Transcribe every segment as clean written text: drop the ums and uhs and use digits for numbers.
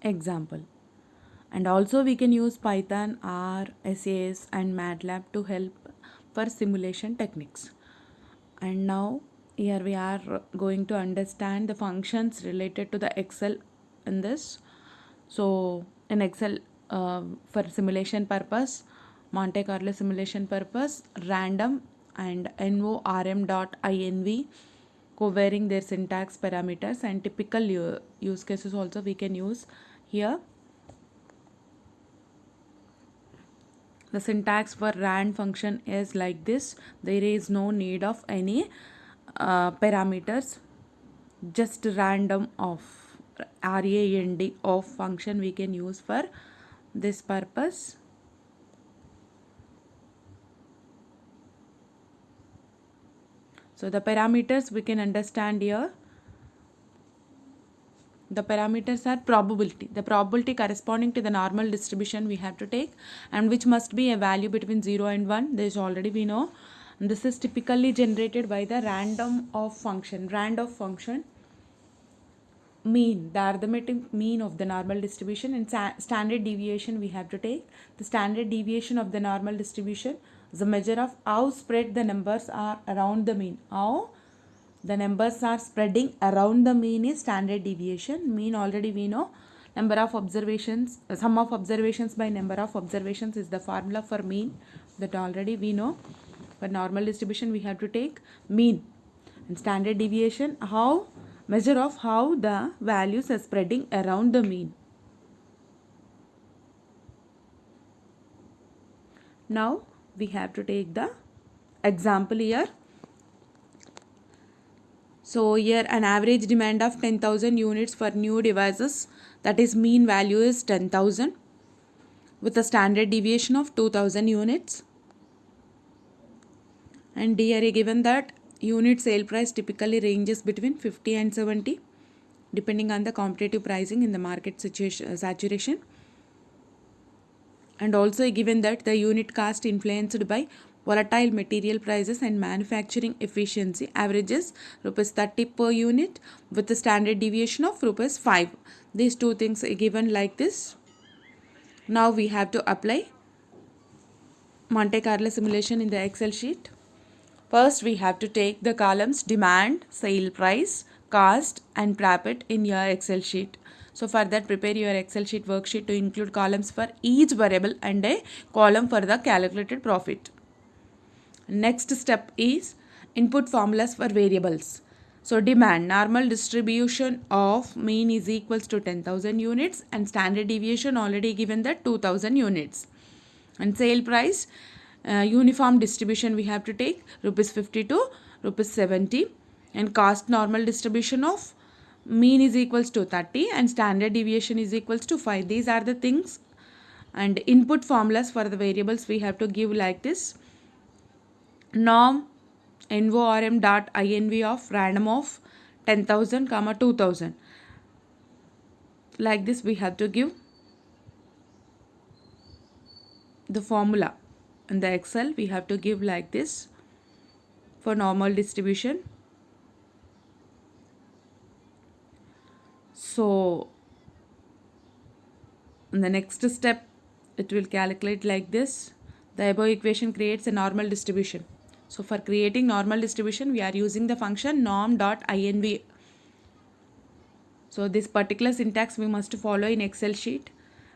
example. And also we can use Python, R, SAS and MATLAB to help for simulation techniques. And now here we are going to understand the functions related to the Excel in this. So in Excel, for simulation purpose, Monte Carlo simulation purpose, random and norm.inv covering their syntax parameters and typical use cases also we can use here. The syntax for rand function is like this. There is no need of any parameters, just random of RAND of function we can use for this purpose. So the parameters we can understand here. The parameters are probability. The probability corresponding to the normal distribution we have to take, and which must be a value between 0 and 1. This already we know. And this is typically generated by the random of function. Rand of function, mean, the arithmetic mean of the normal distribution, and standard deviation we have to take. The standard deviation of the normal distribution is a measure of how spread the numbers are around the mean. How the numbers are spreading around the mean is standard deviation. Mean already we know. Number of observations, sum of observations by number of observations is the formula for mean, that already we know. For normal distribution we have to take mean, and standard deviation, how measure of how the values are spreading around the mean. Now we have to take the example here. So here an average demand of 10,000 units for new devices, that is mean value is 10,000 with a standard deviation of 2,000 units. And here given that unit sale price typically ranges between 50 and 70 depending on the competitive pricing in the market saturation. And also given that the unit cost influenced by volatile material prices and manufacturing efficiency averages rupees 30 per unit with a standard deviation of rupees 5. These two things are given like this. Now we have to apply Monte Carlo simulation in the Excel sheet. First we have to take the columns demand, sale price, cost and profit in your Excel sheet. So for that, prepare your Excel sheet worksheet to include columns for each variable and a column for the calculated profit. Next step is input formulas for variables. So demand, normal distribution of mean is equals to 10,000 units and standard deviation already given that 2,000 units. And sale price, uniform distribution we have to take rupees 50 to rupees 70, and cost normal distribution of mean is equals to 30 and standard deviation is equals to 5. These are the things. And input formulas for the variables we have to give like this. Norm norm.inv of random of 10,000 comma 2,000. Like this we have to give the formula. In the Excel we have to give like this for normal distribution. So in the next step it will calculate like this. The above equation creates a normal distribution. So for creating normal distribution we are using the function norm.inv. So this particular syntax we must follow in Excel sheet.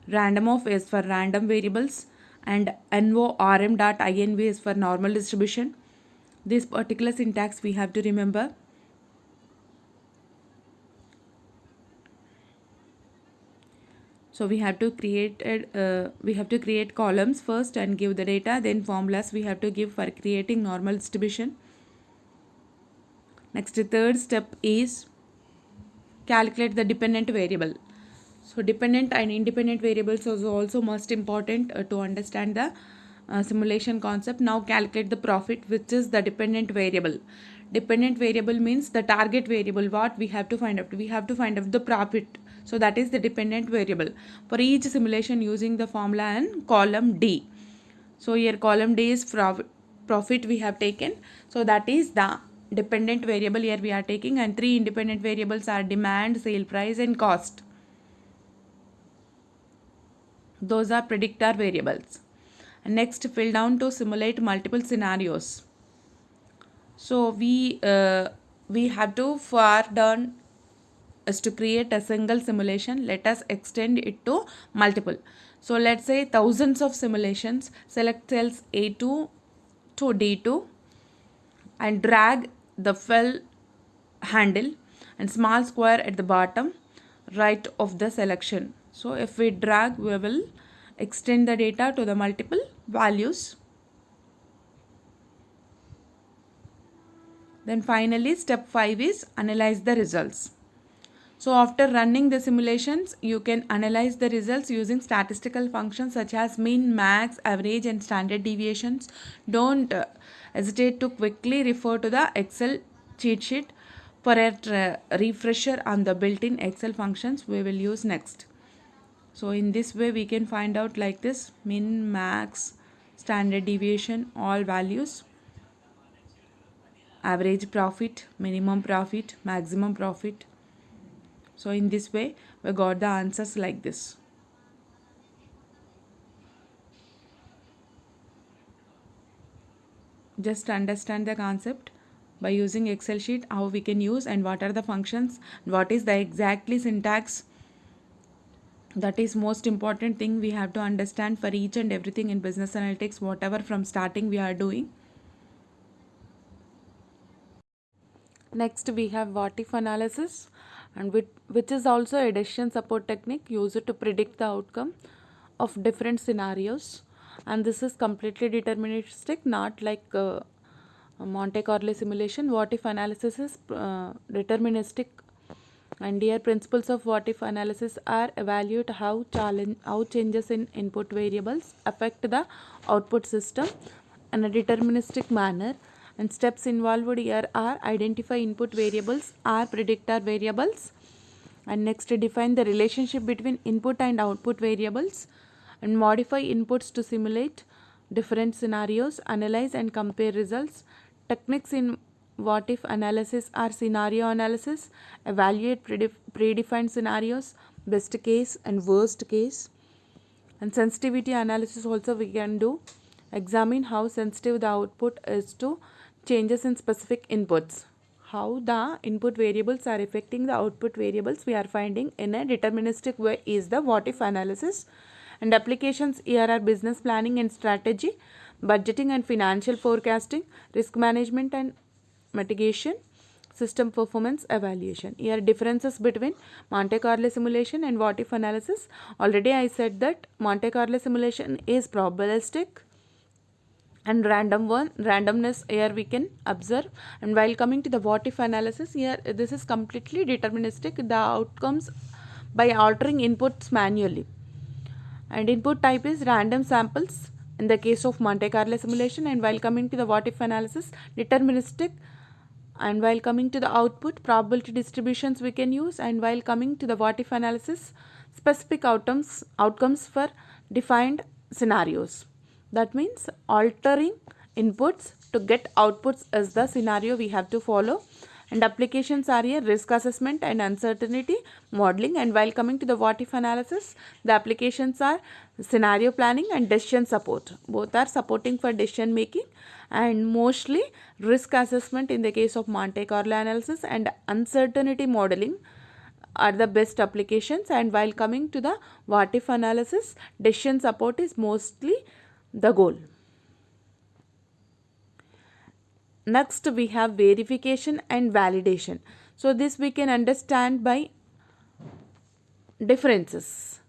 Random of is for random variables and norm.inv is for normal distribution. This particular syntax we have to remember. So we have to create columns first and give the data, then formulas we have to give for creating normal distribution. Next, the third step is calculate the dependent variable. So dependent and independent variables is also most important to understand the simulation concept. Now calculate the profit, which is the dependent variable. Dependent variable means the target variable. What we have to find out? We have to find out the profit. So that is the dependent variable. For each simulation using the formula and column D. So here column D is profit we have taken. So that is the dependent variable here we are taking, and three independent variables are demand, sale price and cost. Those are predictor variables. And next, fill down to simulate multiple scenarios. So we have to far down is to create a single simulation. Let us extend it to multiple. So let's say thousands of simulations. Select cells A2 to D2 and drag the fill handle and small square at the bottom right of the selection. So if we drag, we will extend the data to the multiple values. Then finally, step 5 is analyze the results. So after running the simulations, you can analyze the results using statistical functions such as mean, max, average and standard deviations. Don't hesitate to quickly refer to the Excel cheat sheet for a refresher on the built-in Excel functions we will use next. So in this way we can find out like this: min, max, standard deviation, all values, average profit, minimum profit, maximum profit. So in this way we got the answers like this. Just understand the concept by using Excel sheet, how we can use and what are the functions, what is the exactly syntax. That is most important thing we have to understand for each and everything in business analytics, whatever from starting we are doing. Next we have what if analysis, and which is also a decision support technique used to predict the outcome of different scenarios, and this is completely deterministic, not like Monte Carlo simulation. What if analysis is deterministic, and here principles of what if analysis are: evaluate how changes in input variables affect the output system in a deterministic manner, and steps involved here are: identify input variables are predictor variables, and next define the relationship between input and output variables, and modify inputs to simulate different scenarios, analyze and compare results. Techniques in what if analysis are scenario analysis, evaluate predefined scenarios, best case and worst case, and sensitivity analysis also we can do, examine how sensitive the output is to changes in specific inputs, how the input variables are affecting the output variables we are finding in a deterministic way is the what if analysis. And applications here are business planning and strategy, budgeting and financial forecasting, risk management and mitigation, system performance evaluation. Here differences between Monte Carlo simulation and what if analysis. Already I said that Monte Carlo simulation is probabilistic and randomness here we can observe, and while coming to the what if analysis, here this is completely deterministic, the outcomes by altering inputs manually, and input type is random samples in the case of Monte Carlo simulation, and while coming to the what if analysis, deterministic, and while coming to the output, probability distributions we can use, and while coming to the what if analysis, specific outcomes for defined scenarios. That means altering inputs to get outputs is the scenario we have to follow. And applications are here: risk assessment and uncertainty modeling, and while coming to the what if analysis, the applications are scenario planning and decision support. Both are supporting for decision making, and mostly risk assessment in the case of Monte Carlo analysis and uncertainty modeling are the best applications, and while coming to the what if analysis, decision support is mostly the goal. Next we have verification and validation. So this we can understand by differences.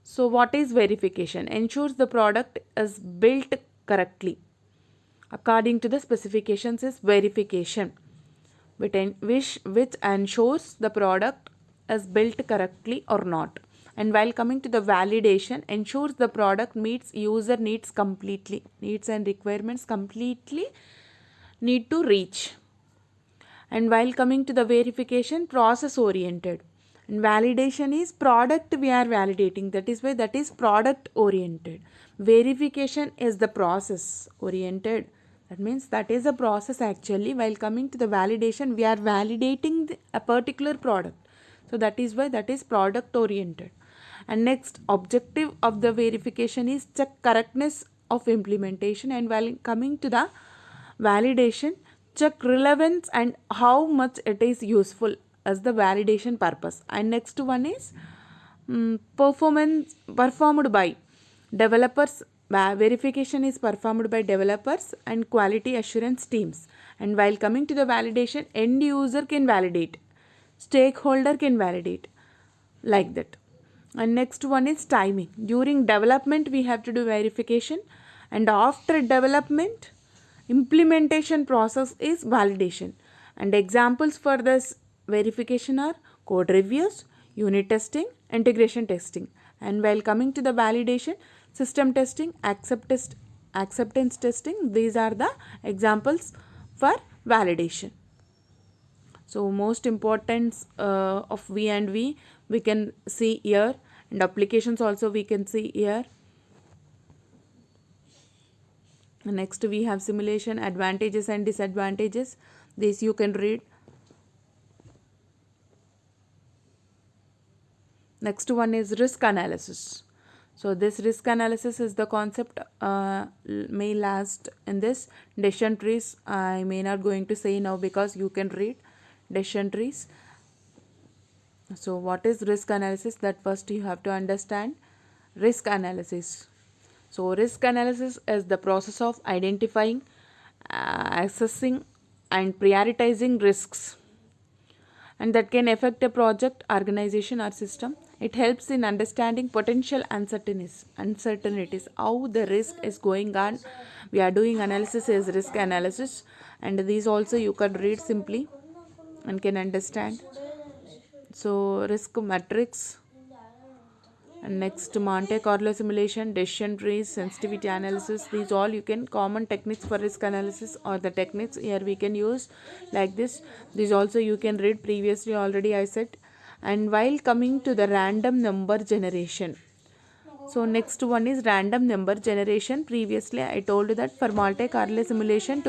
So what is verification? Ensures the product is built correctly according to the specifications is verification, which ensures the product is built correctly or not. And while coming to the validation, ensures the product meets user needs completely, needs and requirements completely need to reach. And while coming to the verification, process oriented, and validation is product we are validating, that is why that is product oriented. Verification is the process oriented, that means that is a process actually. While coming to the validation, we are validating a particular product, so that is why that is product oriented. And next objective of the verification is check correctness of implementation, and while coming to the validation, check relevance and how much it is useful as the validation purpose. And next one is performance performed by developers. Verification is performed by developers and quality assurance teams. And while coming to the validation, end user can validate, stakeholder can validate, like that. And next one is timing. During development we have to do verification, and after development implementation process is validation. And examples for this verification are code reviews, unit testing, integration testing. And while coming to the validation, system testing, acceptance testing, these are the examples for validation. So most importance of V and V we can see here, and applications also we can see here. Next we have simulation, advantages and disadvantages. This you can read. Next one is risk analysis. So this risk analysis is the concept may last in this decision trees. I may not going to say now because you can read decision trees. So what is risk analysis? That first you have to understand risk analysis. So risk analysis is the process of identifying, assessing and prioritizing risks, and that can affect a project, organization or system. It helps in understanding potential uncertainties, how the risk is going on. We are doing analysis as risk analysis, and these also you can read simply and can understand. So risk matrix, and next Monte Carlo simulation, decision trees, sensitivity analysis. These all you can common techniques for risk analysis, or the techniques here we can use like this. These also you can read, previously already I said. And while coming to the random number generation, so next one is random number generation. Previously I told you that for Monte Carlo simulation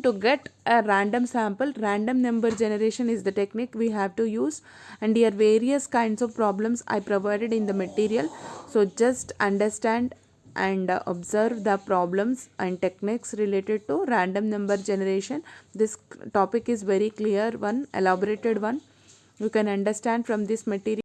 to get a random sample, random number generation is the technique we have to use. And here various kinds of problems I provided in the material. So just understand and observe the problems and techniques related to random number generation. This topic is very clear one, elaborated one. You can understand from this material.